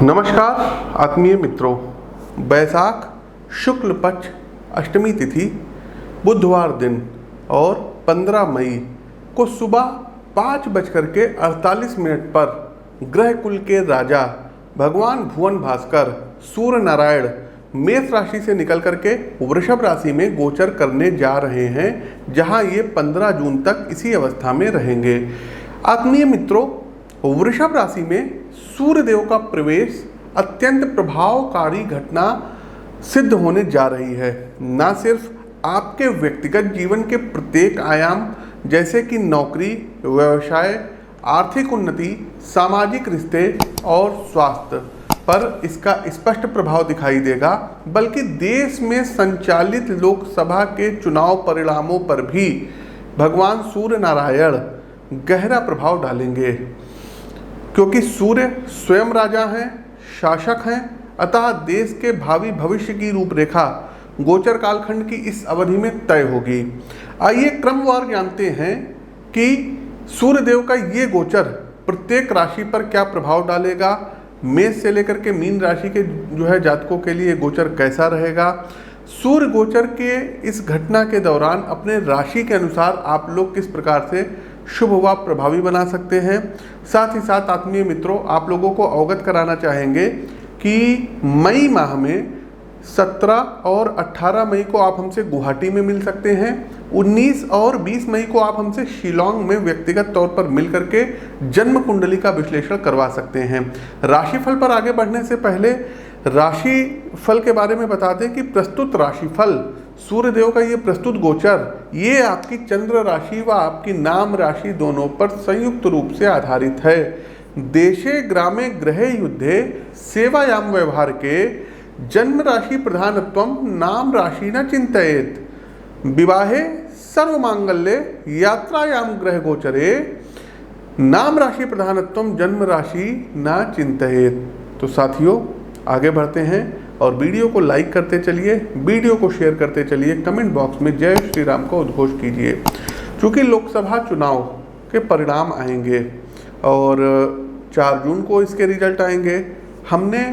नमस्कार आत्मीय मित्रों, बैसाख शुक्ल पक्ष अष्टमी तिथि बुधवार दिन और 15 मई को सुबह 5:48 पर ग्रह कुल के राजा भगवान भुवन भास्कर सूर्य नारायण मेष राशि से निकल करके वृषभ राशि में गोचर करने जा रहे हैं, जहां ये 15 जून तक इसी अवस्था में रहेंगे। आत्मीय मित्रों, वृषभ राशि में सूर्यदेव का प्रवेश अत्यंत प्रभावकारी घटना सिद्ध होने जा रही है। न सिर्फ आपके व्यक्तिगत जीवन के प्रत्येक आयाम जैसे कि नौकरी, व्यवसाय, आर्थिक उन्नति, सामाजिक रिश्ते और स्वास्थ्य पर इसका स्पष्ट प्रभाव दिखाई देगा, बल्कि देश में संचालित लोकसभा के चुनाव परिणामों पर भी भगवान सूर्य नारायण गहरा प्रभाव डालेंगे। क्योंकि सूर्य स्वयं राजा हैं, शासक हैं, अतः देश के भावी भविष्य की रूपरेखा गोचर कालखंड की इस अवधि में तय होगी। आइए क्रमवार जानते हैं कि सूर्यदेव का ये गोचर प्रत्येक राशि पर क्या प्रभाव डालेगा। मेष से लेकर के मीन राशि के जातकों के लिए गोचर कैसा रहेगा। सूर्य गोचर के इस घटना के दौरान अपने राशि के अनुसार आप लोग किस प्रकार से शुभ व प्रभावी बना सकते हैं। साथ ही साथ आत्मीय मित्रों, आप लोगों को अवगत कराना चाहेंगे कि मई माह में 17 और 18 मई को आप हमसे गुवाहाटी में मिल सकते हैं। 19 और 20 मई को आप हमसे शिलोंग में व्यक्तिगत तौर पर मिल करके जन्म कुंडली का विश्लेषण करवा सकते हैं। राशिफल पर आगे बढ़ने से पहले राशिफल के बारे में बता दें कि प्रस्तुत राशिफल सूर्यदेव का ये प्रस्तुत गोचर ये आपकी चंद्र राशि व आपकी नाम राशि दोनों पर संयुक्त रूप से आधारित है। देशे ग्रामे गृहे युद्धे सेवायाम व्यवहार के जन्म राशि प्रधानत्वम नाम राशि न चिंतयेत, विवाहे सर्वमांगल्ये यात्रायाम ग्रह गोचरे नाम राशि प्रधानत्वम जन्म राशि न चिंतयेत। तो साथियों, आगे बढ़ते हैं और वीडियो को लाइक करते चलिए, वीडियो को शेयर करते चलिए, कमेंट बॉक्स में जय श्री राम का उद्घोष कीजिए। चूँकि लोकसभा चुनाव के परिणाम आएंगे और 4 जून को इसके रिजल्ट आएंगे। हमने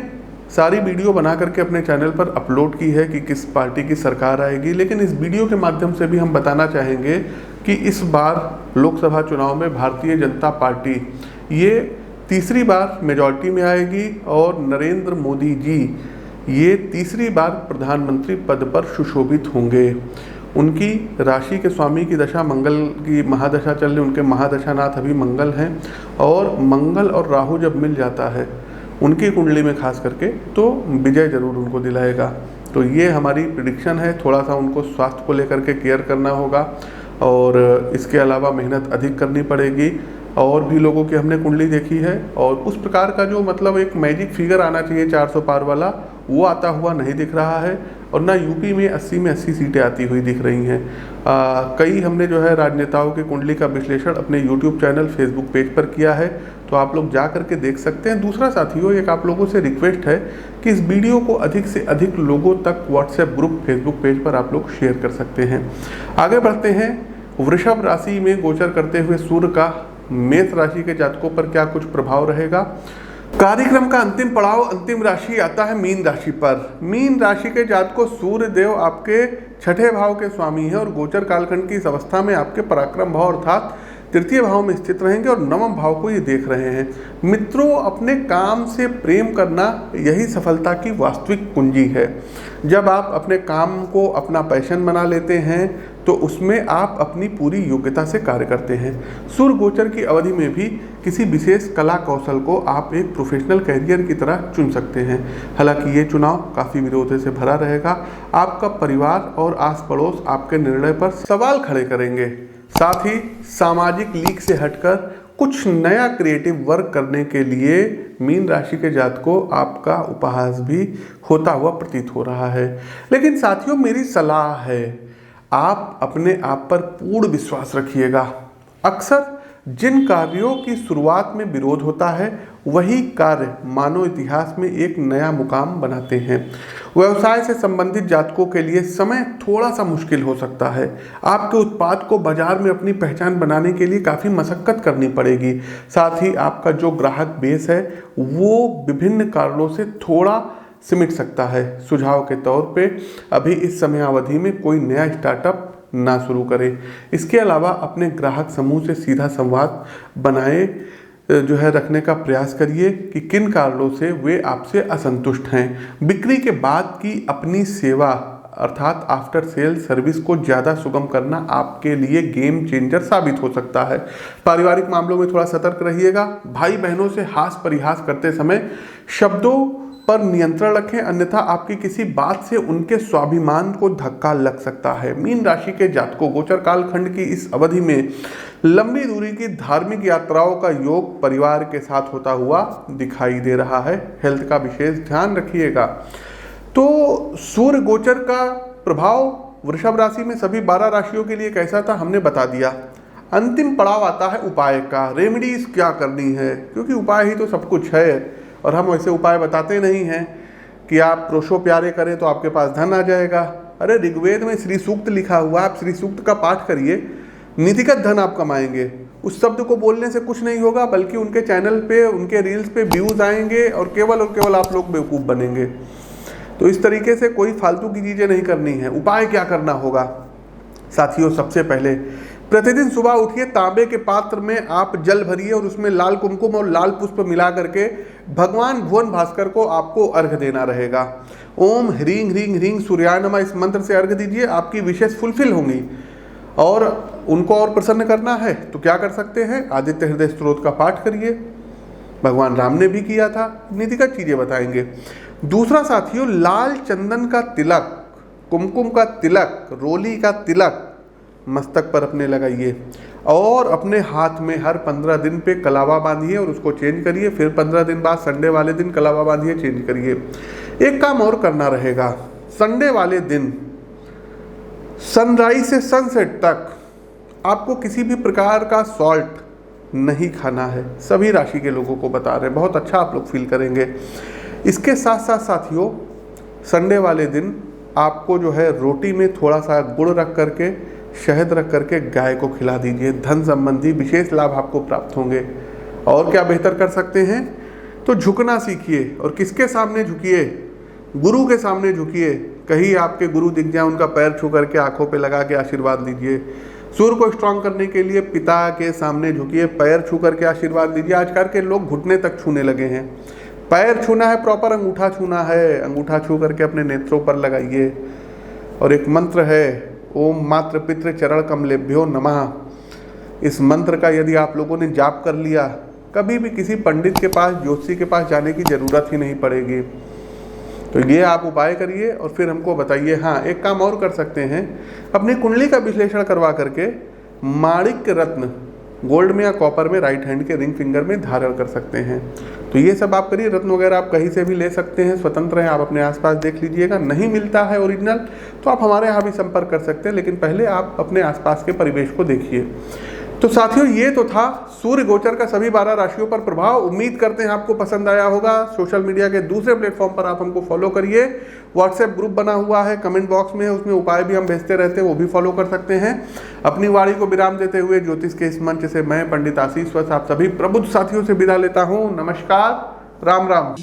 सारी वीडियो बना करके अपने चैनल पर अपलोड की है कि किस पार्टी की सरकार आएगी, लेकिन इस वीडियो के माध्यम से भी हम बताना चाहेंगे कि इस बार लोकसभा चुनाव में भारतीय जनता पार्टी ये तीसरी बार मेजॉरिटी में आएगी और नरेंद्र मोदी जी ये तीसरी बार प्रधानमंत्री पद पर सुशोभित होंगे। उनकी राशि के स्वामी की दशा मंगल की महादशा चल रही, उनके महादशानाथ अभी मंगल हैं और मंगल और राहु जब मिल जाता है उनकी कुंडली में खास करके तो विजय जरूर उनको दिलाएगा। तो ये हमारी प्रिडिक्शन है। थोड़ा सा उनको स्वास्थ्य को लेकर के केयर करना होगा और इसके अलावा मेहनत अधिक करनी पड़ेगी। और भी लोगों की हमने कुंडली देखी है और उस प्रकार का जो एक मैजिक फिगर आना चाहिए 400 पार वाला, वो आता हुआ नहीं दिख रहा है और ना यूपी में 80 में 80 सीटें आती हुई दिख रही हैं। कई हमने राजनेताओं की कुंडली का विश्लेषण अपने यूट्यूब चैनल, फेसबुक पेज पर किया है, तो आप लोग जा करके देख सकते हैं। दूसरा साथियों, एक आप लोगों से रिक्वेस्ट है कि इस वीडियो को अधिक से अधिक लोगों तक व्हाट्सएप ग्रुप, फेसबुक पेज पर आप लोग शेयर कर सकते हैं। आगे बढ़ते हैं। वृषभ राशि में गोचर करते हुए सूर्य का मेष राशि के जातकों पर क्या कुछ प्रभाव रहेगा। कार्यक्रम का अंतिम पड़ाव, अंतिम राशि आता है मीन राशि पर। मीन राशि के जातकों, सूर्य देव आपके 6ठे भाव के स्वामी हैं और गोचर कालखंड की इस अवस्था में आपके पराक्रम भाव अर्थात 3य भाव में स्थित रहेंगे और 9वें भाव को ये देख रहे हैं। मित्रों, अपने काम से प्रेम करना यही सफलता की वास्तविक कुंजी है। जब आप अपने काम को अपना पैशन बना लेते हैं तो उसमें आप अपनी पूरी योग्यता से कार्य करते हैं। सूर्य गोचर की अवधि में भी किसी विशेष कला कौशल को आप एक प्रोफेशनल कैरियर की तरह चुन सकते हैं। हालांकि ये चुनाव काफ़ी विरोध से भरा रहेगा। आपका परिवार और आस पड़ोस आपके निर्णय पर सवाल खड़े करेंगे। साथ ही सामाजिक लीक से हटकर कुछ नया क्रिएटिव वर्क करने के लिए मीन राशि के जातकों आपका उपहास भी होता हुआ प्रतीत हो रहा है। लेकिन साथियों, मेरी सलाह है, आप अपने आप पर पूर्ण विश्वास रखिएगा। अक्सर जिन कार्यों की शुरुआत में विरोध होता है वही कार्य मानव इतिहास में एक नया मुकाम बनाते हैं। व्यवसाय से संबंधित जातकों के लिए समय थोड़ा सा मुश्किल हो सकता है। आपके उत्पाद को बाजार में अपनी पहचान बनाने के लिए काफ़ी मशक्कत करनी पड़ेगी। साथ ही आपका जो ग्राहक बेस है वो विभिन्न कारणों से थोड़ा सिमट सकता है। सुझाव के तौर पे अभी इस समय अवधि में कोई नया स्टार्टअप ना शुरू करें। इसके अलावा अपने ग्राहक समूह से सीधा संवाद बनाए जो है रखने का प्रयास करिए कि किन कारणों से वे आपसे असंतुष्ट हैं। बिक्री के बाद की अपनी सेवा अर्थात आफ्टर सेल सर्विस को ज़्यादा सुगम करना आपके लिए गेम चेंजर साबित हो सकता है। पारिवारिक मामलों में थोड़ा सतर्क रहिएगा। भाई बहनों से हास परिहास करते समय शब्दों पर नियंत्रण रखें, अन्यथा आपकी किसी बात से उनके स्वाभिमान को धक्का लग सकता है। मीन राशि के जातकों गोचर कालखंड की इस अवधि में लंबी दूरी की धार्मिक यात्राओं का योग परिवार के साथ होता हुआ दिखाई दे रहा है। हेल्थ का विशेष ध्यान रखिएगा। तो सूर्य गोचर का प्रभाव वृषभ राशि में सभी 12 राशियों के लिए कैसा था हमने बता दिया। अंतिम पड़ाव आता है उपाय का, रेमेडीज क्या करनी है, क्योंकि उपाय ही तो सब कुछ है और हम वैसे उपाय बताते नहीं हैं कि आप प्रोशो प्यारे करें तो आपके पास धन आ जाएगा। अरे ऋग्वेद में श्री सूक्त लिखा हुआ, आप श्री सूक्त का पाठ करिए, नीतिगत धन आप कमाएंगे। उस शब्द को बोलने से कुछ नहीं होगा, बल्कि उनके चैनल पे उनके रील्स पे व्यूज आएंगे और केवल आप लोग बेवकूफ़ बनेंगे। तो इस तरीके से कोई फालतू की चीज़ें नहीं करनी है। उपाय क्या करना होगा साथियों, सबसे पहले प्रतिदिन सुबह उठिए, तांबे के पात्र में आप जल भरिए और उसमें लाल कुमकुम और लाल पुष्प मिला करके भगवान भुवन भास्कर को आपको अर्घ्य देना रहेगा। ओम ह्रीं ह्रीं ह्रीं सूर्याय नमः इस मंत्र से अर्घ्य दीजिए, आपकी विशेष फुलफिल होंगी। और उनको और प्रसन्न करना है तो क्या कर सकते हैं, आदित्य हृदय स्तोत्र का पाठ करिए, भगवान राम ने भी किया था। नीतिगत चीज़ें बताएंगे। दूसरा साथियों, लाल चंदन का तिलक, कुमकुम का तिलक, रोली का तिलक मस्तक पर अपने लगाइए और अपने हाथ में हर 15 दिन पे कलावा बांधिए और उसको चेंज करिए। फिर 15 दिन बाद संडे वाले दिन कलावा बांधिए, चेंज करिए। एक काम और करना रहेगा, संडे वाले दिन सनराइज से सनसेट तक आपको किसी भी प्रकार का सॉल्ट नहीं खाना है। सभी राशि के लोगों को बता रहे हैं, बहुत अच्छा आप लोग फील करेंगे। इसके साथ साथ साथियों, संडे वाले दिन आपको जो है रोटी में थोड़ा सा गुड़ रख करके, शहद रख करके गाय को खिला दीजिए। धन संबंधी विशेष लाभ आपको प्राप्त होंगे। और क्या बेहतर कर सकते हैं, तो झुकना सीखिए। और किसके सामने झुकिए, गुरु के सामने झुकिए। कहीं आपके गुरु दिख जाए, उनका पैर छू करके आंखों पे लगा के आशीर्वाद लीजिए। सूर्य को स्ट्रांग करने के लिए पिता के सामने झुकिए, पैर छू करके आशीर्वाद लीजिए। आजकल के लोग घुटने तक छूने लगे हैं। पैर छूना है प्रॉपर, अंगूठा छूना है, अंगूठा छू करके अपने नेत्रों पर लगाइए। और एक मंत्र है, ओम मात्र पितृ चरण कमलेभ्यो नमः। इस मंत्र का यदि आप लोगों ने जाप कर लिया, कभी भी किसी पंडित के पास, ज्योतिषी के पास जाने की जरूरत ही नहीं पड़ेगी। तो ये आप उपाय करिए और फिर हमको बताइए। हाँ, एक काम और कर सकते हैं, अपनी कुंडली का विश्लेषण करवा करके माणिक्य रत्न गोल्ड में या कॉपर में राइट हैंड के रिंग फिंगर में धारण कर सकते हैं। तो ये सब आप करिए। रत्न वगैरह आप कहीं से भी ले सकते हैं, स्वतंत्र हैं, आप अपने आसपास देख लीजिएगा। नहीं मिलता है ओरिजिनल तो आप हमारे यहाँ भी संपर्क कर सकते हैं, लेकिन पहले आप अपने आसपास के परिवेश को देखिए। तो साथियों, ये तो था सूर्य गोचर का सभी 12 राशियों पर प्रभाव। उम्मीद करते हैं आपको पसंद आया होगा। सोशल मीडिया के दूसरे प्लेटफॉर्म पर आप हमको फॉलो करिए। व्हाट्सएप ग्रुप बना हुआ है, कमेंट बॉक्स में है, उसमें उपाय भी हम भेजते रहते हैं, वो भी फॉलो कर सकते हैं। अपनी वाणी को विराम देते हुए ज्योतिष के इस मंच से मैं पंडित आशीष वत्स आप सभी प्रबुद्ध साथियों से विदा लेता हूँ। नमस्कार, राम राम।